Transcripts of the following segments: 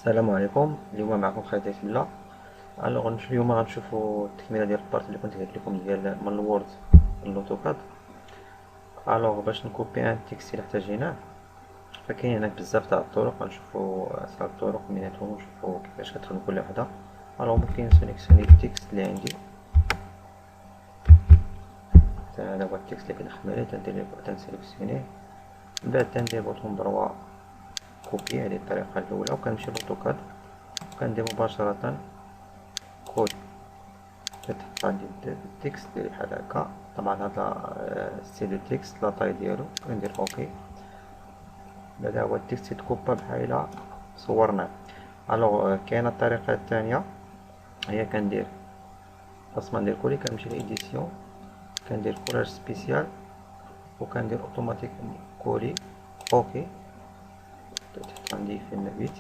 السلام عليكم. اليوم معكم خالد عيد الله. اليوم غنشوفوا التكمله ديال البارت اللي كنت قلت لكم ديال من الوورد للأوتوكاد. باش نكوبي ان تيكست اللي احتاجيناه، فكاين هناك بزاف تاع الطرق. غنشوفوا اسهل الطرق منهم ونشوفوا كيفاش كتخدم كل وحده. ممكن نسيليكسيوني التيكست اللي عندي. هذا هو التيكست اللي كنخدم عليه، تنسيليكسيونيه. من بعد تندير بوطون دروا كوبي. هذه الطريقه الاولى. وكنمشي للأوتوكاد وكندير مباشره كود. كتحط عندي التكست ديالي بحال هكا. طبعا هذا ستيل التكست لا طاي ديالو. كندير اوكي. هذا هو التكست يتكوبا بحال الا صورناه. كاينه الطريقه الثانيه، هي كندير خاص ما ندير كولي. كنمشي لإديسيون، كندير كولاج سبيسيال، وكندير اوتوماتيك كولي. اوكي، تحت عندي في النبيت.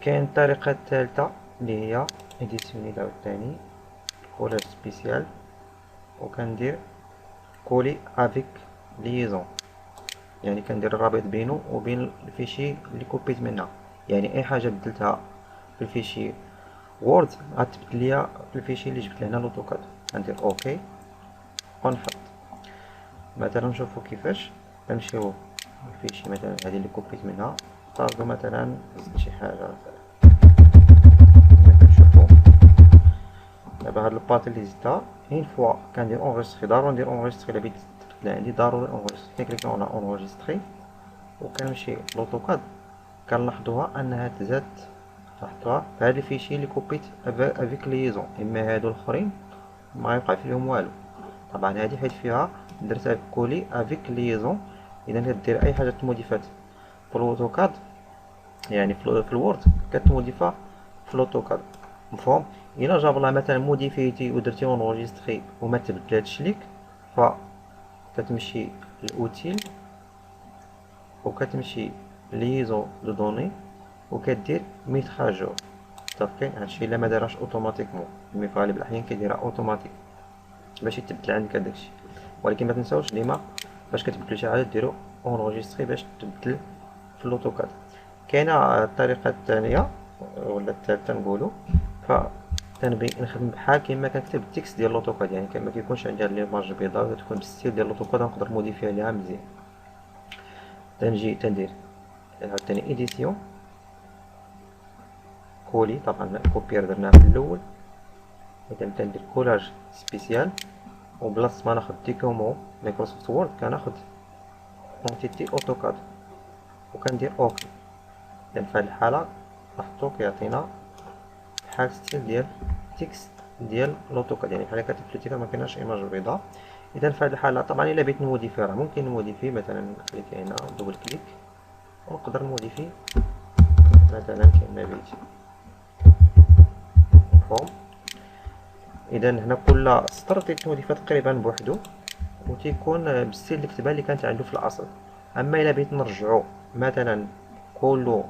كاين الطريقه الثالثه اللي هي اديسيوني عاوتاني كولاج سبيسيال، وكندير كولي افيك ليزون. يعني كندير الرابط بينه وبين الفيشي اللي كوبيت منها. يعني اي حاجه بدلتها في الفيشي وورد غتبدل ليا في الفيشي اللي جبت لهنا لوتوكاد. كندير اوكي ونحط. مثلا نشوفو كيفاش. نمشيو الفيشي مثلا هذه اللي كوبيت منها، نفترضو مثلا زدت شي حاجه مثلا كما كنشوفو. دابا هاد البارت اللي زدتها اون فوا كندير اونغيستري. ضروري ندير اونغيستري الا بغيت تبدل عندي. ضروري اونغيستري. كنكليكي على اونغيستري وكنمشي لوتوكاد. كنلاحظوها انها تزاد. لاحظتوها في هاد الفيشي اللي كوبيت افيك ليزون. اما هادو الاخرين ما يبقى فيهم والو. طبعا هادي حيت فيها درتها كولي افيك ليزون. اذا كدير اي حاجه تموديفات في الاوتوكاد، يعني في الوورد كتموديفا في الاوتوكاد. مفهوم؟ الا جاب الله مثلا موديفيتي ودرتي اونجستري وما تبدلاتش ليك، كتمشي للاوتيل وكتمشي ليزون دو دوني وكدير ميتر اجور. صافي. هادشي الا ما دارهاش اوتوماتيكمون، مي في غالب الاحيان كيديرها اوتوماتيك باش يتبدل عندك هداك الشيء. ولكن ما تنساوش ديما فاش كتبدلو شي حاجه ديرو اونجستري باش تبدل في الاوتوكاد. كاينه الطريقه الثانيه ولا الثالثه نقولوا. ف تنبغي نخدم بحال كيما كنكتب التكست ديال لوتوكاد. يعني ما كيكونش عندي هاد ليماج بيضاء، تكون بالستيل ديال لوتوكاد. نقدر موديفي عليها مزيان. تنجي تندير عاوتاني ايديسيون كولي. طبعا كوبير درناه في الاول. اذا تندير كولاج سبيسيال، وبلاصه ما ناخد ديكومون مايكروسوفت وورد كناخد اونتيتي اوتوكاد وكندير اوكي. اذا في هاد الحاله لاحظتو كيعطينا بحال ستيل ديال تكست ديال لوتوكاد. يعني بحال كتفلتيها ما كايناش ايماج بيضاء. اذا في هاد الحاله طبعا الا بغيت نموديفي راه ممكن نموديفي. مثلا كليك هنا دوبل كليك ونقدر نموديفي مثلا كما بغيت. مفهوم؟ اذا هنا كل سطر تيتموديفا تقريبا بوحدو وتيكون بالستيل اللي كتبها اللي كانت عنده في الاصل. اما الا بغيت نرجعو مثلا كله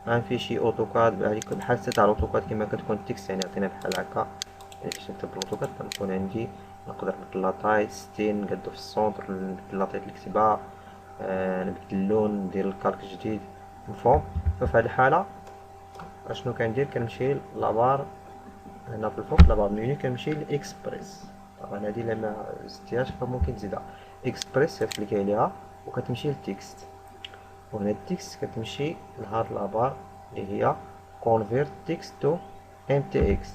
ان فيشي اوتوكاد بحال تاع الاوتوكاد كما كتكون التكست، يعني عطينا بحال هكا. يعني باش نكتب بالاوتوكاد كنكون عندي نقدر نبدل لاطاي 60 نقادو في السونتر، نبدل لاطاي الكتابة، نبدل اللون، ندير الكالك جديد. مفهوم؟ ففي هاد الحالة اشنو كندير؟ كنمشي لابار هنا في الفوق، لابار منيو، كنمشي لاكسبريس. طبعا هادي الا ما زدتيهاش فممكن تزيدها. اكسبريس كتكليكي عليها وكتمشي للتكست. وهنا التكست كتمشي لهاد لابار اللي هي convert text to mtx.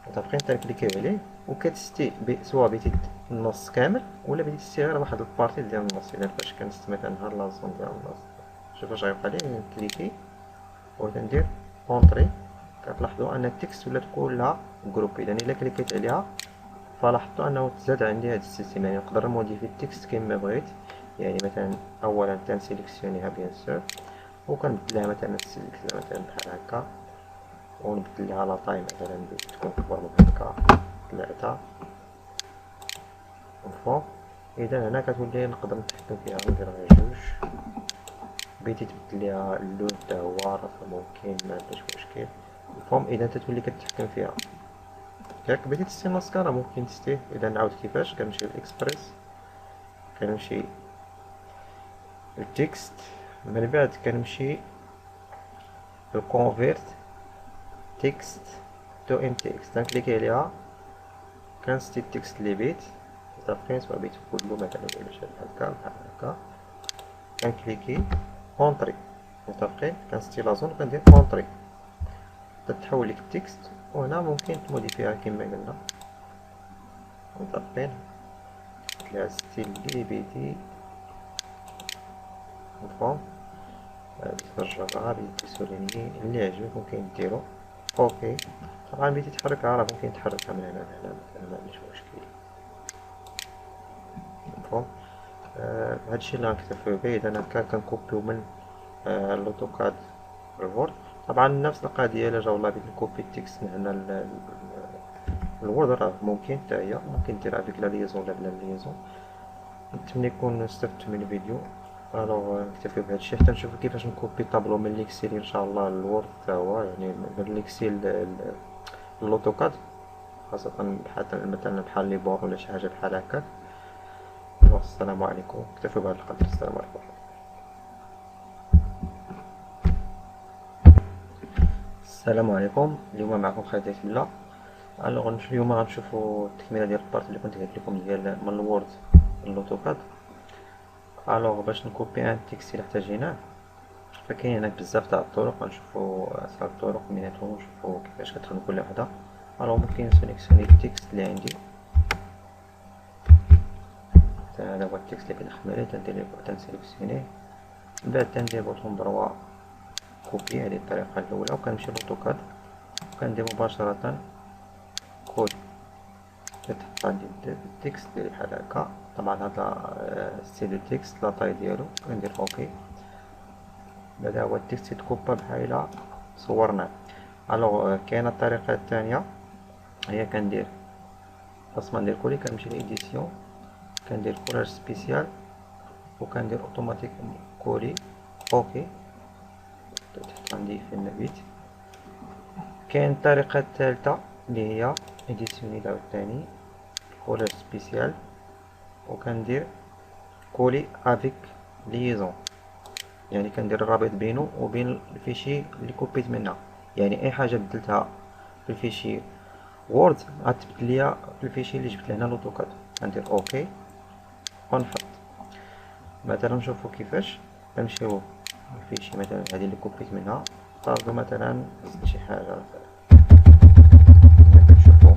كتبقاي تكليكي عليه وكتستي سواء بغيتي النص كامل ولا بغيتي تستي غير واحد البارتي ديال النص. الا فاش كنست مثلا هاد لازون ديال النص، شوف اش غيبقى لي. كليكي وكندير اونطري. كتلاحظوا ان التكست ولات كلها جروب. اذا الا كليكيت عليها فلاحظتوا انه تزاد عندي هاد السيستم. يعني نقدر نموديفي التكست كما بغيت. يعني مثلا اولا تنسيليكسيونيها بيان سور وكنبدلها مثلا نسيليكسيونيها مثلا بحال هكا ونبدل لها لا طاي مثلا تكون اكبر من هكا ثلاثة. مفهوم؟ اذا هنا كتولي نقدر نتحكم فيها. ندير غير جوج. بغيتي تبدل ليها اللون حتى هو راه ممكن، ما عندهاش مشكل. مفهوم؟ اذا تتولي كتحكم فيها. ياك بغيتي تستي ماسكارا ممكن تستيه. اذا نعاود كيفاش كنمشي للاكسبريس، كنمشي للتكست، من بعد كنمشي convert text to mtx. كنكليكي عليها كنستي التكست اللي بيت متفقين، سواء بيت كله مثلا ولا شي بحال هكا كنكليكي اونطري متفقين، كنستي لازون كندير اونطري تتحول لك التكست، وهنا ممكن تموديفيها كما قلنا متفقين لها ستيل اللي بيتي مفهوم. تفرجها بيتي سوليني اللي عجبك ممكن ديرو اوكي. طبعا بيتي تحركها راه ممكن تحركها من هنا لهنا مثلا، معنديش مشكل مفهوم. هادشي اللي غنكتفيو به. اذا هكا كنكوبيو من اللوتوكاد الوورد. طبعا نفس القضيه الا جا والله بغيت نكوبي التكست من هنا الوورد راه ممكن حتى هي ممكن ديرها بك لا ليزون ولا بلا ليزون. نتمنى يكون استفدت من الفيديو. الوغ نكتفي بهادشي حتى نشوفو كيفاش نكوبي طابلو من ليكسيل ان شاء الله الوورد حتى هو، يعني من ليكسيل اللوتوكاد خاصة بحال مثلا بحال لي بور ولا شي حاجة بحال هكاك. السلام عليكم، نكتفي بهذا القدر. السلام عليكم. السلام عليكم، اليوم معكم خالد عيد بالله. الوغ اليوم غنشوفو التكملة ديال البارت اللي كنت قلت لكم ديال من الوورد اللوتوكاد. الوغ باش نكوبي ان تيكست الا احتاجيناه فكاين هناك بزاف تاع الطرق، غنشوفو اسهل الطرق مناتهم ونشوفو كيفاش كتخدم كل وحدة. الوغ ممكن نسيليكسيوني التكست اللي عندي، هذا هو التكست اللي كنخدم عليه تنسيليكسيونيه، من بعد تندير بوطون دروا كوبي. هذه الطريقة الأولى، وكنمشي للأوتوكاد وكندير مباشرة كود كتحط عندي التكست ديالي بحال هكا. طبعا هذا ستيل التكست لا طاي ديالو كندير اوكي. بعدا هو التكست يتكوبا بحال الا صورناه. الوغ كاينه الطريقه الثانيه هي كندير خاص ما ندير كولي، كنمشي لإديسيون كندير كولاج سبيسيال وكندير اوتوماتيك كولي اوكي. تحت عندي في النبيت. كاين الطريقه الثالثه اللي هي اديسيوني عاوتاني كولاج سبيسيال وكندير كولي افيك ليزون، يعني كندير الرابط بينه وبين الفيشي اللي كوبيت منها. يعني اي حاجه بدلتها في الفيشي وورد غتبدل ليا في الفيشي اللي جبت لهنا لوتوكاد. كندير اوكي ونحط مثلا نشوفو كيفاش نمشيو الفيشي مثلا هذه اللي كوبيت منها طابلو مثلا شي حاجه كنشوفو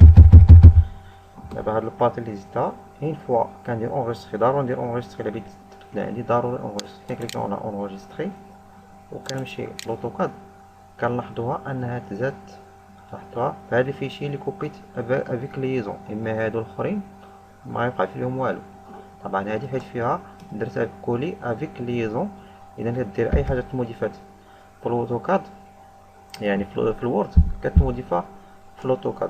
دابا هاد الباط اللي زدتها اين فوا كندير اونغيستري. ضروري ندير اونغيستري الا بغيت تبدل عندي، ضروري اونغيستري. كنكليك على اونغيستري وكنمشي لوتوكاد كنلاحظوها انها تزاد، لاحظتوها في هاد الفيشي اللي كوبيت افيك ليزون. اما هادو الاخرين ما يوقع فيهم والو. طبعا هادي حيت فيها درتها كولي افيك ليزون. اذا كدير اي حاجه تموديفات في الاوتوكاد يعني في الوورد كتموديفا في الاوتوكاد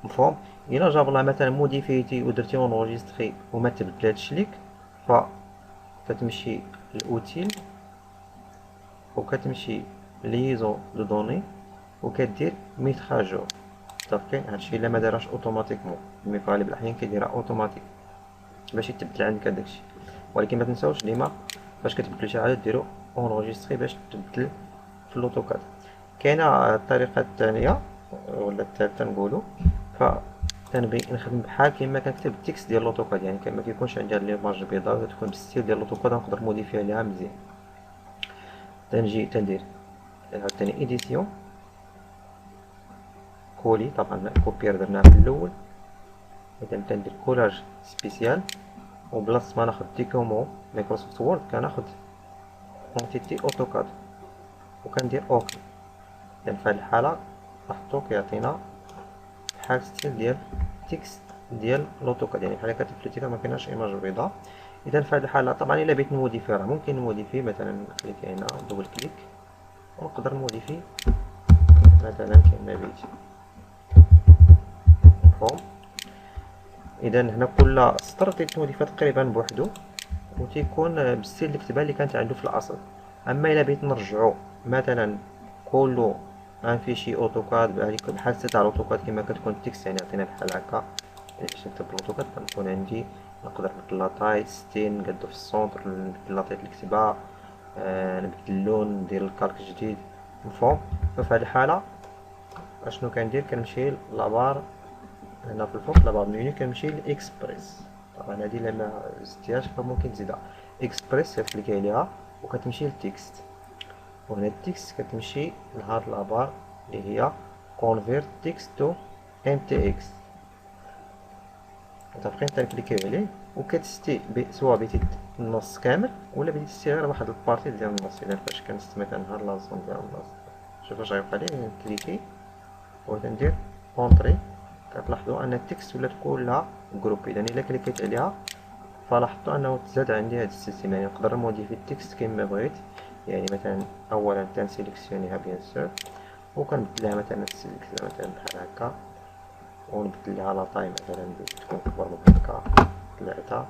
مفهوم. الا جاب الله مثلا موديفيتي ودرتي اونغيستري وما تبدلاتش ليك فتمشي الاوتيل وكتمشي ليزون دو دوني وكدير ميتراجور. متفقين؟ هادشي الا ما دارهاش اوتوماتيكمون، مي في غالب الاحيان كيديرها اوتوماتيك باش يتبدل عندك هداكشي. ولكن ما تنساوش ديما فاش كتبدلو شي حاجه ديرو اونغيستري باش تبدل في الاوتوكاد. كاينه الطريقه الثانيه ولا الثالثه نقولوا، تنبغي نخدم بحال كيما كنكتب التكست ديال لوتوكاد، يعني ما كيكونش عندي هاد ليماج بيضاء وتكون بالستيل ديال لوتوكاد نقدر موديفيها ليها مزيان. تنجي تندير عاوتاني ايديسيون كولي، طبعا كوبير درناها في الاول. اذا تندير كولاج سبيسيال وبلاصه ما ناخد ديكومون مايكروسوفت وورد كناخد اونتيتي اوتوكاد وكندير اوكي. اذا في هاد الحاله لاحظتو كيعطينا بحال ستيل ديال تكست ديال لوتوكاد، يعني بحال كتفلتيها ما كايناش ايماج بيضاء. اذا في هاد الحاله طبعا الا بغيت نموديفي راه ممكن نموديفي، مثلا نكليك هنا دوبل كليك ونقدر نموديفي مثلا كما بغيت مفهوم. اذا هنا كل سطر تيتموديفا تقريبا بوحدو وتيكون بالستيل اللي كتبها اللي كانت عنده في الاصل. اما الا بغيت نرجعو مثلا كله ان فيشي اوتوكاد بحال تاع الاوتوكاد كما كتكون التكست، يعني عطينا بحال هكا باش نكتب بالاوتوكاد كنكون عندي نقدر نبدل لاطاي 60 نقادو في السونتر، نبدل لاطاي اللي كتبها، نبدل اللون ندير الكالك جديد. مفهوم. ففي هاد الحالة اشنو كندير؟ كنمشي لابار هنا في الفوق، لابار منيو، كنمشي لاكسبريس. طبعا هادي الا ما زدتيهاش فممكن تزيدها. اكسبريس كتكليكي عليها وكتمشي للتكست، وهنا التكست كتمشي لهاد لابار اللي هي convert text to mtx. متفقين؟ تنكليكيو عليه وكتستي سوا بيتي النص كامل ولا بغيتي تستي غير واحد البارتي ديال النص. الا فاش كنست مثلا هاد لازون ديال النص، شوف اش غيوقع لي. كليكي وكندير اونطري، كتلاحظوا ان التكست ولات كلها جروب. اذا الا كليكيت عليها فلاحظتوا انه تزاد عندي هاد السيستم، يعني نقدر نموديفي التكست كيما بغيت. يعني مثلا اولا تنسيليكسيونيها بيان سور، وكنبدلها مثلا مثلا بحال هكا، ونبدل لها لا طاي مثلا تكون كبر من هكا، طلعتها.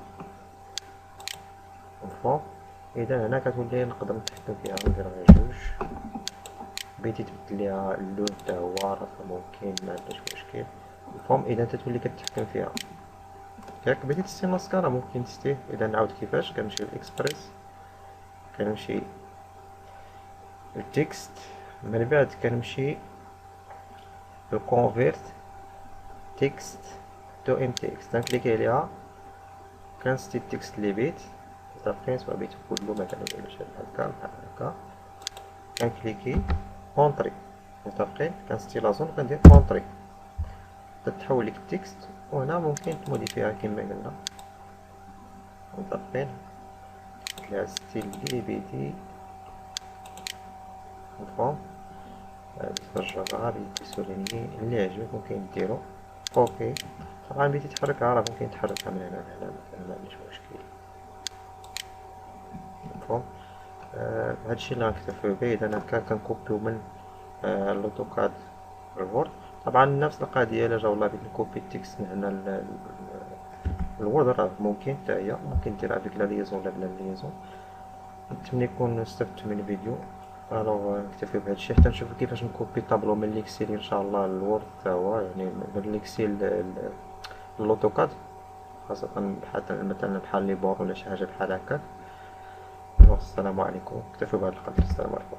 مفهوم؟ اذا هنا كتولي نقدر نتحكم فيها، ندير غير جوج. بغيتي تبدل ليها اللون حتى هو راه ممكن، ما عندناش مشكل. مفهوم؟ اذا تتولي كتحكم فيها. ياك بغيتي تستي ماسكارا ممكن تستيه. اذا نعاود كيفاش؟ كنمشي للاكسبريس، كنمشي للتكست، من بعد كنمشي للكونفيرت تكست تو ام تي اكس، تنكليكي عليها، كنستي التكست اللي بيت. متفقين؟ سواء بيت كله مثلا ولا شي هكا بحال هكا، كنكليكي اونطري. متفقين؟ كنستي لازون كندير اونطري، تتحول لك التكست. وهنا ممكن تموديفيها كما قلنا. متفقين؟ لها ستيل اللي بيتي. مفهوم؟ بالجافا بالسوليني اللي يعجبك ممكن ديرو. اوكي. طبعا بغيتي تحركها راه ممكن تحركها من هنا لهنا مثلا، ما عنديش مشكل. مفهوم؟ هادشي اللي غنكتفيو به. اذا هكا كنكوبيو من الاوتوكاد الوورد. طبعا نفس القضيه الا جا والله بغيت نكوبي التكست من هنا الوورد، راه ممكن حتى هي ممكن ديرها بك لا ليزون ولا بلا ليزون. نتمنى يكون استفدت من الفيديو. الوغ نكتفي بهادشي حتى نشوفو كيفاش نكوبي طابلو من ليكسيل ان شاء الله الوورد حتى هو، يعني من ليكسيل للاوتوكاد، خاصة بحال مثلا بحال لي بور ولا شي حاجة بحال هكاك. السلام عليكم، اكتفوا بهذا القدر. السلام عليكم.